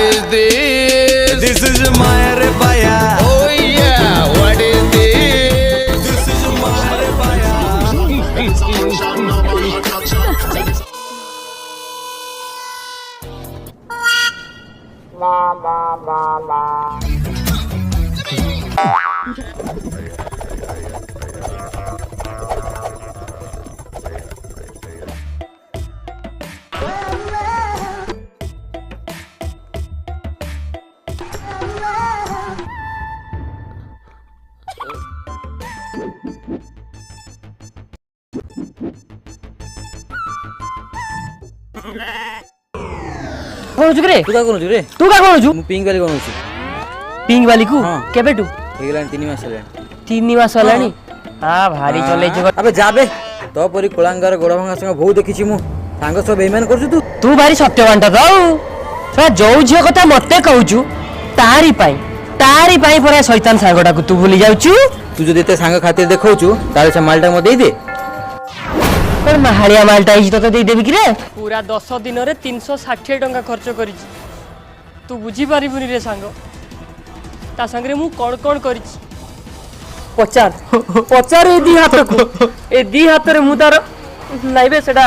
is this? This is my repaya. Oh yeah, what is this? This is my repaya. कौन रे तू का करू रे तू का कौन मु पिंक वाली करू पिंक वाली को हाँ। केबेटू हेगलान 3 मास हेलान 3 मास हलानी हां भारी चले छ अबे जाबे तो परी कोलांगार गोड़ा भांगा संग बहुत देखिछि मु सांग सब बेईमान करछु तू भारी सत्यवान त छा जो झियो कथा मते कहूछु तारी पाई परे शैतान सांगडा को तू भूली जाउछु तू जो देते सांग खातिर देखौछु ताले से मालटा म दे दे पर महालिया मालटा ही तो दे देबी कि रे पूरा 10 दिन रे 360 टंका खर्च करिछि तू बुझी पारिबुनी रे सांग ता संगरे मु कोन करिछि पचार ए दी हाथ रे मु तार नाइबे सेडा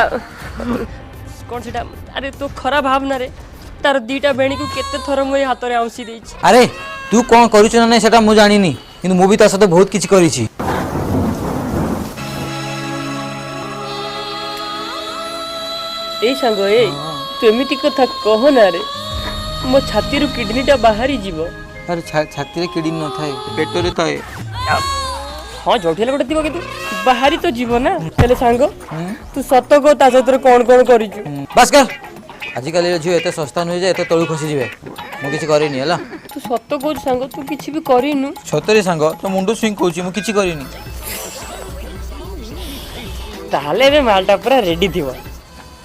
कोन सेडा अरे तो खरा भावना रे तार दीटा बेणी को केते थर मोय हाथ रे आउसी देछि अरे तू कोन करिछु ना सेटा मु जानिनी किंतु मु भी ता साथे बहुत किछ करिछि ए संग ए तू एमिति कथा कह ना रे मो छाती रु किडनीटा बाहरी जीवो अरे छाती रे किडनी न थाए पेट रे थाए हां जोठेले गोटे दिबो कि तू बाहरी तो जीवो ना चले सांग तू सत को ता सतर कोन करिछु बस कर आजिकल झियो एते सस्ता न जे एते तळु खसी जिवे मु किछ करिनी हला तू सत को सांग तू किछि भी करिनु छतरी सांग तो मुंडू स्विंग कोची मु किछ करिनी ताले बे मालटा पूरा रेडी थिबो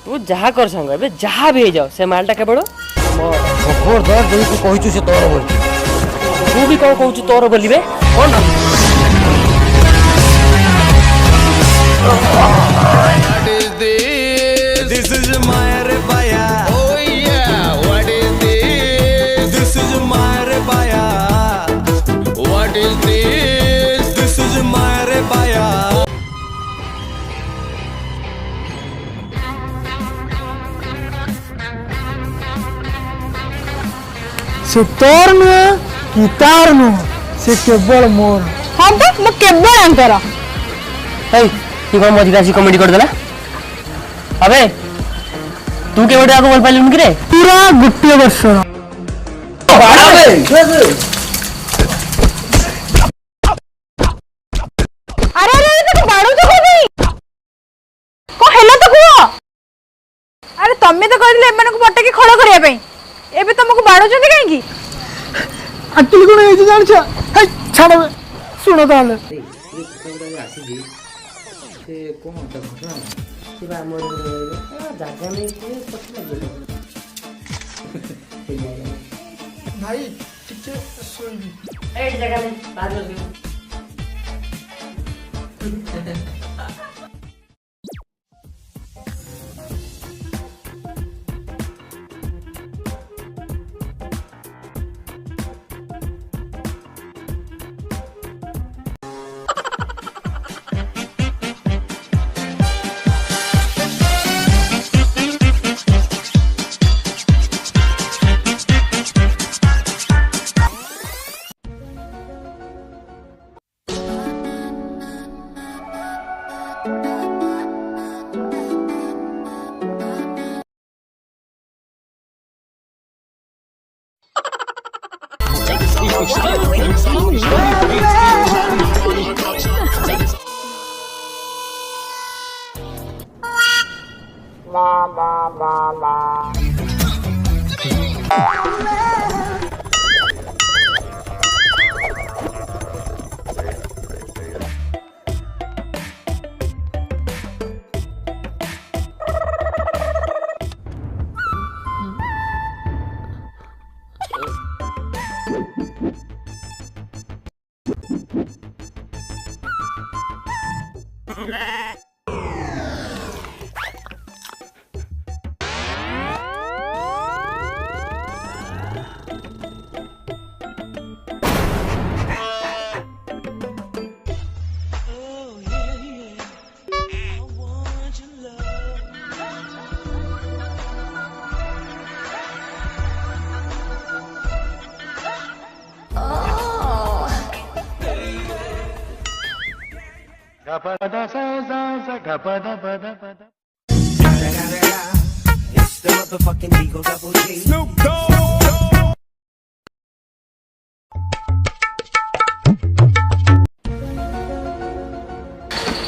तू जहा कर सांग बे जहा भी जाओ से मालटा केबड़ो खबरदार जो तू कहिछु से तोर बोल तू भी कौन कहूछु तोर बोली बे कोन What is this? This is my repaya. Oh yeah, what is this? This is my repaya. What is this? This is my repaya. से तोर नुह कि तार नुह से केवल मोर हाँ तो मो केवल अंतर ए तू कोन मजिदासी कॉमेडी कर देला अबे तू के बडे आको बोल पाइलुन कि रे पूरा गुट्टे वर्ष अरे अरे तो बाड़ू तो कोनी को हेला तो कुओ अरे तम्मे तो कहले एमन को पट्टे की खड़ा करिया पई एबे तुमको बाड़ू जंदी काहे की एक्चुअली कोन ए जान छ हे छाड़ सुनो ताले से कोन त घटना शिवा मोर जागा में के पछला गेलो भाई ठीक से सोई ए जगह में बाद में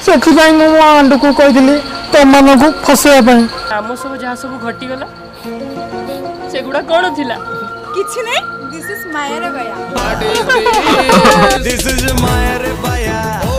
ସେଥିପାଇଁ ମୁଁ ମୋ ଆଣ୍ଡକୁ କହିଥିଲି ତମମାନଙ୍କୁ ଫସେଇବା ପାଇଁ। ଆମ ସବୁ ଯାହା ସବୁ ଘଟିଗଲା ସେଗୁଡ଼ା କ'ଣ ଥିଲା? କିଛି ନାହିଁ, ଦିସ୍ ଇଜ ମାୟାରେ ବାୟା। This is माया रे बाया